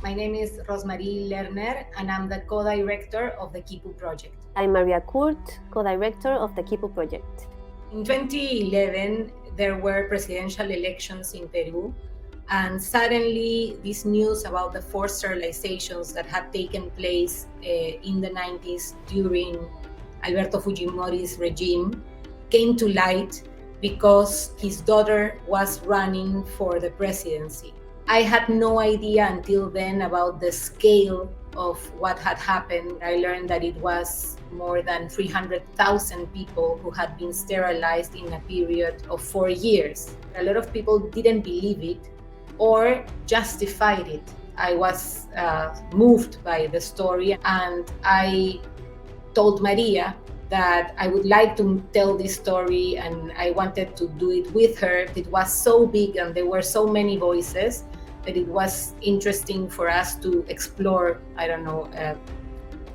My name is Rosemarie Lerner, and I'm the co-director of the Quipu Project. I'm Maria Kurt, co-director of the Quipu Project. In 2011, there were presidential elections in Peru, and suddenly this news about the forced sterilizations that had taken place in the 90s during Alberto Fujimori's regime came to light because his daughter was running for the presidency. I had no idea until then about the scale of what had happened. I learned that it was more than 300,000 people who had been sterilized in a period of 4 years. A lot of people didn't believe it or justified it. I was moved by the story, and I told Maria that I would like to tell this story and I wanted to do it with her. It was so big and there were so many voices that it was interesting for us to explore,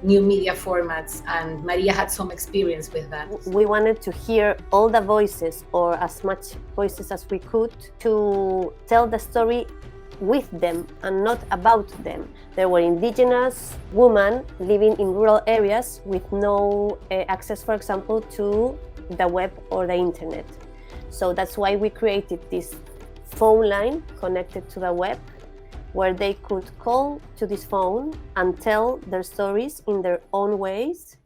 new media formats, and Maria had some experience with that. We wanted to hear all the voices, or as much voices as we could, to tell the story with them and not about them. There were indigenous women living in rural areas with no access, for example, to the web or the internet. So that's why we created this phone line connected to the web, where they could call to this phone and tell their stories in their own ways.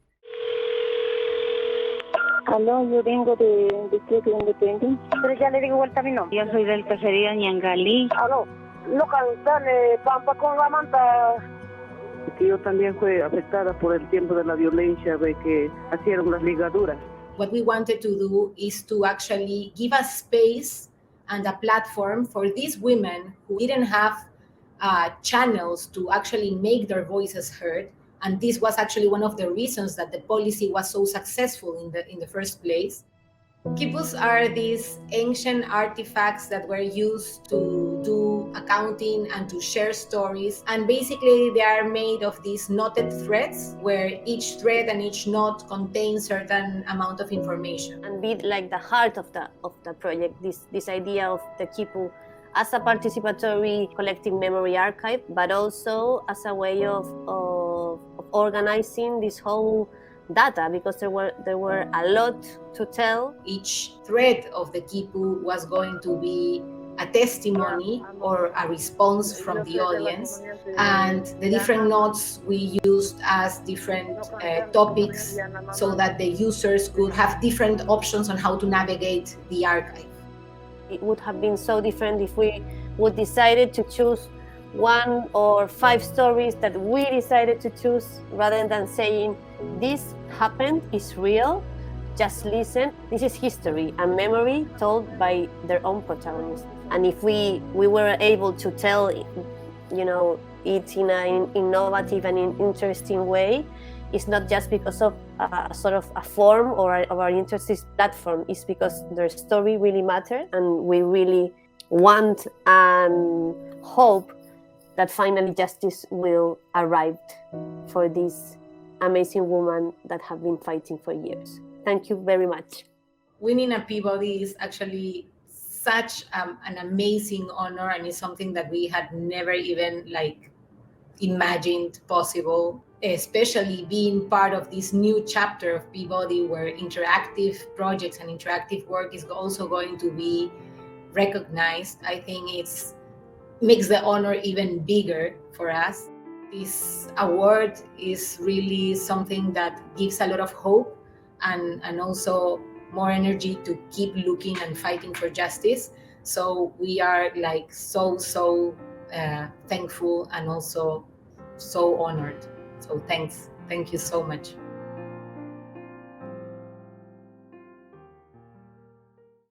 Aló, yo vengo de Distrito Independiente. Pero ya le digo vuelta a mi nombre. Yo soy del Caserío Ñangalí. Aló, local, dale pampa con la manta. Que yo también fui afectada por el tiempo de la violencia de que hicieron las ligaduras. What we wanted to do is to actually give a space and a platform for these women who didn't have channels to actually make their voices heard. And this was actually one of the reasons that the policy was so successful in the first place. Quipus are these ancient artifacts that were used to do accounting and to share stories. And basically they are made of these knotted threads where each thread and each knot contains certain amount of information. And be like the heart of the project, this idea of the Quipu as a participatory collective memory archive, but also as a way of organizing this whole data, because there were a lot to tell. Each thread of the Quipu was going to be a testimony or a response from the audience, and the different notes we used as different topics so that the users could have different options on how to navigate the archive. It would have been so different if we would decided to choose 1 or 5 stories that we decided to choose, rather than saying, this happened, is real, just listen. This is history and memory told by their own protagonists. And if we were able to tell, it in an innovative and interesting way, it's not just because of sort of a form or our interest platform. It's because their story really matters, and we really want and hope that finally justice will arrive for these amazing women that have been fighting for years. Thank you very much. Winning a Peabody is actually such an amazing honor, and it's something that we had never even imagined possible, especially being part of this new chapter of Peabody where interactive projects and interactive work is also going to be recognized. I think it makes the honor even bigger for us. This award is really something that gives a lot of hope and also more energy to keep looking and fighting for justice. So we are so thankful and also so honored. So thank you so much.